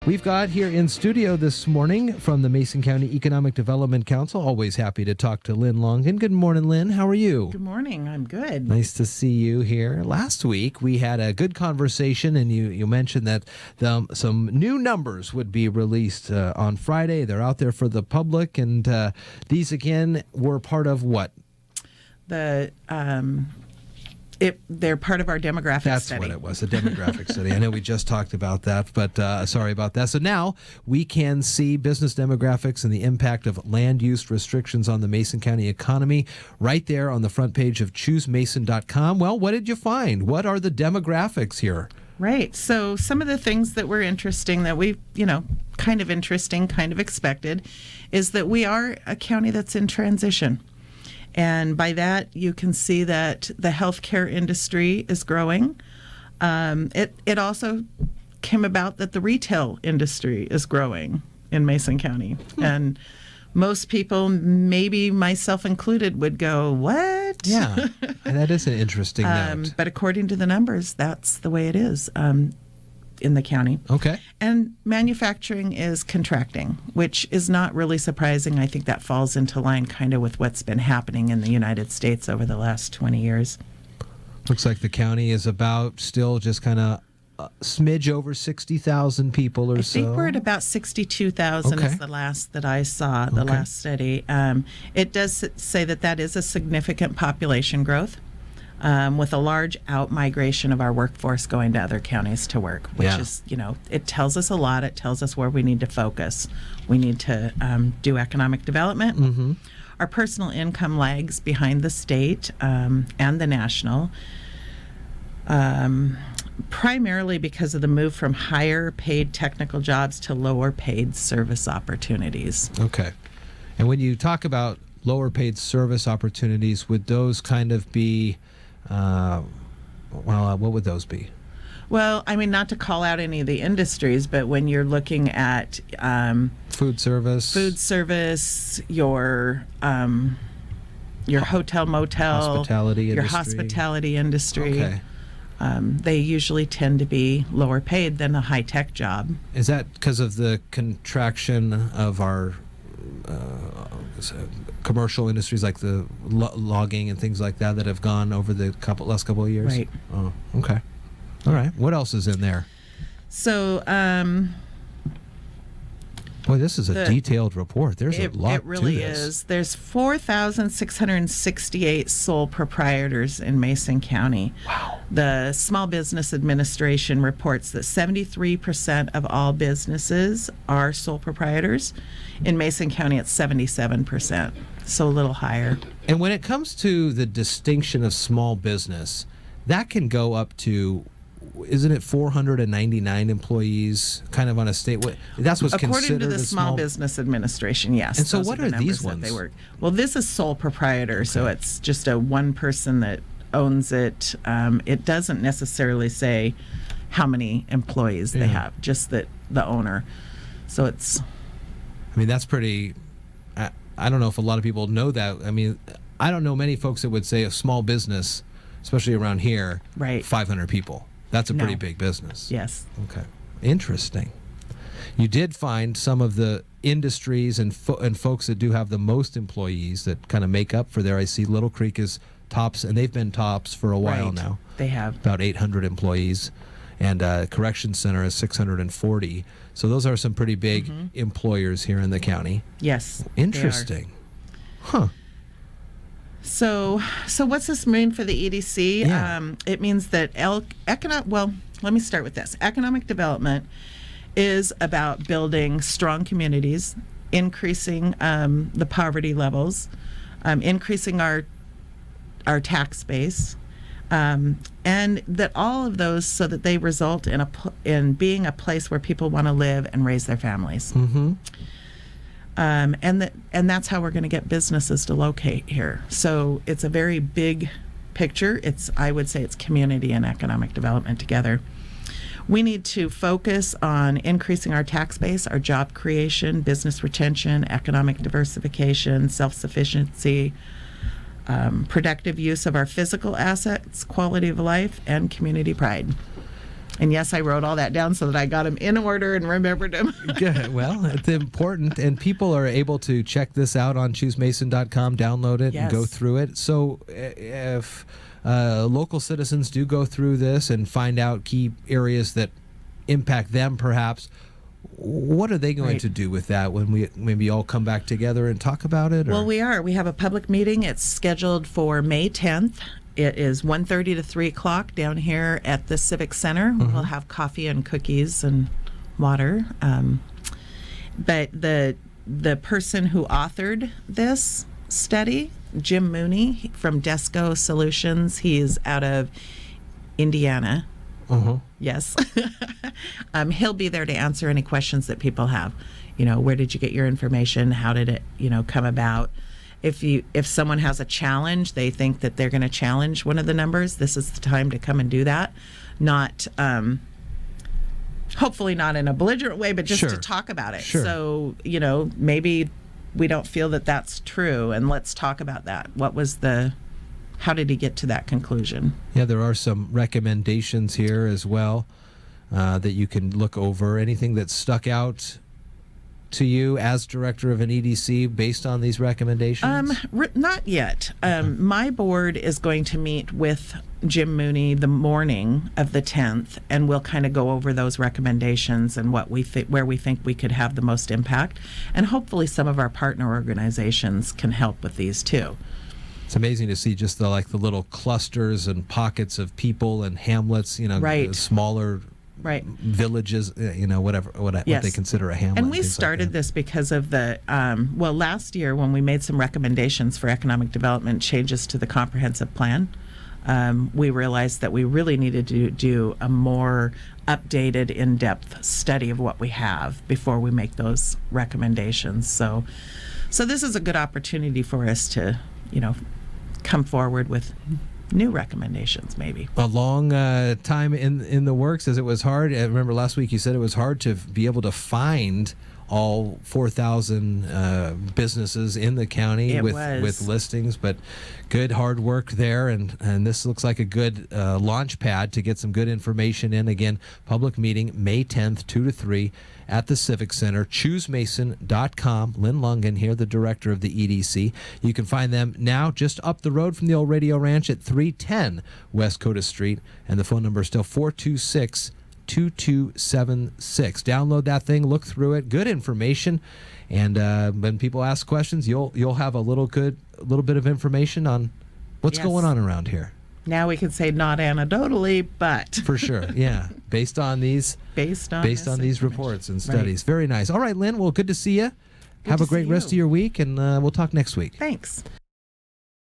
We've got here in studio this morning from the Mason County Economic Development Council. Always happy to talk to Lynn Longan. Good morning, Lynn. How are you? Good morning. I'm good. Nice to see you here. Last week, we had a good conversation, and you mentioned that some new numbers would be released on Friday. They're out there for the public, and these, again, were part of what? They're part of our demographic study. That's what it was, a demographic study. I know we just talked about that, but sorry about that. So now we can see business demographics and the impact of land use restrictions on the Mason County economy right there on the front page of ChooseMason.com. Well, what did you find? What are the demographics here? Right. So some of the things that were interesting that we, kind of interesting, kind of expected, is that we are a county that's in transition. And by that, you can see that the healthcare industry is growing. It also came about that the retail industry is growing in Mason County. And most people, maybe myself included, would go, what? Yeah, that is an interesting note. But according to the numbers, that's the way it is in the county. Okay. And manufacturing is contracting, which is not really surprising. I think that falls into line kind of with what's been happening in the United States over the last 20 years. Looks like the county is about still just kind of a smidge over 60,000 people or so. I think we're at about 62,000 is the last that I saw, the last study. It does say that is a significant population growth. With a large out-migration of our workforce going to other counties to work, which is, it tells us a lot. It tells us where we need to focus. We need to do economic development. Mm-hmm. Our personal income lags behind the state and the national, primarily because of the move from higher-paid technical jobs to lower-paid service opportunities. Okay. And when you talk about lower-paid service opportunities, would those kind of be... what would those be? Well, I mean, not to call out any of the industries, but when you're looking at food service, your hotel, motel, hospitality industry, Okay. They usually tend to be lower paid than a high tech job. Is that because of the contraction of our commercial industries like the logging and things like that have gone over the last couple of years? Right. Oh, okay. All right. What else is in there? So, boy, this is a detailed report. There's a lot to this. It really is. There's 4,668 sole proprietors in Mason County. Wow. The Small Business Administration reports that 73% of all businesses are sole proprietors. In Mason County, it's 77%, so a little higher. And when it comes to the distinction of small business, that can go up to, isn't it 499 employees kind of on a state? That's what's according considered to the Small Business Administration, yes. And so what are these ones? That they work. Well, this is sole proprietor, so it's just a one person that owns it. It doesn't necessarily say how many employees they have, just that the owner. So it's... I mean, that's pretty... I don't know if a lot of people know that. I mean, I don't know many folks that would say a small business, especially around here, 500 people. That's a pretty big business. Yes. Okay. Interesting. You did find some of the industries and folks that do have the most employees that kind of make up for there. I see Little Creek is tops, and they've been tops for a while now. They have. About 800 employees. And Correction Center is 640. So those are some pretty big employers here in the county. Yes. Interesting. Huh. So what's this mean for the EDC? Yeah. It means that let me start with this. Economic development is about building strong communities, increasing the poverty levels, increasing our tax base, and that all of those so that they result in being a place where people want to live and raise their families. Mm-hmm. And that's how we're going to get businesses to locate here. So it's a very big picture. I would say it's community and economic development together. We need to focus on increasing our tax base, our job creation, business retention, economic diversification, self-sufficiency, productive use of our physical assets, quality of life, and community pride. And yes, I wrote all that down so that I got them in order and remembered them. Good. Well, it's important, and people are able to check this out on choosemason.com, download it, and go through it. So if local citizens do go through this and find out key areas that impact them, perhaps, what are they going to do with that when we maybe all come back together and talk about it? Or? Well, we are. We have a public meeting. It's scheduled for May 10th. It is 1:30 to 3 o'clock down here at the Civic Center. We'll have coffee and cookies and water. But the person who authored this study, Jim Mooney from Desco Solutions, he's out of Indiana. Yes. He'll be there to answer any questions that people have. Where did you get your information? How did it, come about? If someone has a challenge, they think that they're going to challenge one of the numbers, this is the time to come and do that. Not, hopefully not in a belligerent way, but just to talk about it. So, maybe we don't feel that that's true, and let's talk about that. How did he get to that conclusion? Yeah, there are some recommendations here as well that you can look over. Anything that stuck out to you as director of an EDC based on these recommendations? Not yet. My board is going to meet with Jim Mooney the morning of the 10th, and we'll kind of go over those recommendations and where we think we could have the most impact. And hopefully some of our partner organizations can help with these too. It's amazing to see just the little clusters and pockets of people and hamlets, smaller villages, what they consider a hamlet. And we started this because of the, last year when we made some recommendations for economic development changes to the comprehensive plan, we realized that we really needed to do a more updated, in-depth study of what we have before we make those recommendations. So this is a good opportunity for us to, come forward with new recommendations, maybe. A long time in the works, as it was hard. I remember last week you said it was hard to be able to find all 4,000 businesses in the county with listings, but good hard work there, and this looks like a good launch pad to get some good information in. Again, public meeting May 10th, 2 to 3 at the Civic Center. ChooseMason.com. Lynn Longan here, the director of the EDC. You can find them now just up the road from the old Radio Ranch at 310 West Coda Street, and the phone number is still 426-2276. Download that thing, look through it, good information, and when people ask questions, you'll have a little bit of information on what's going on around here. Now we can say not anecdotally, but for sure, yeah, based on these reports and studies. Very nice. All right, Lynn. Well, good to see you. Have a great rest of your week, and we'll talk next week. Thanks.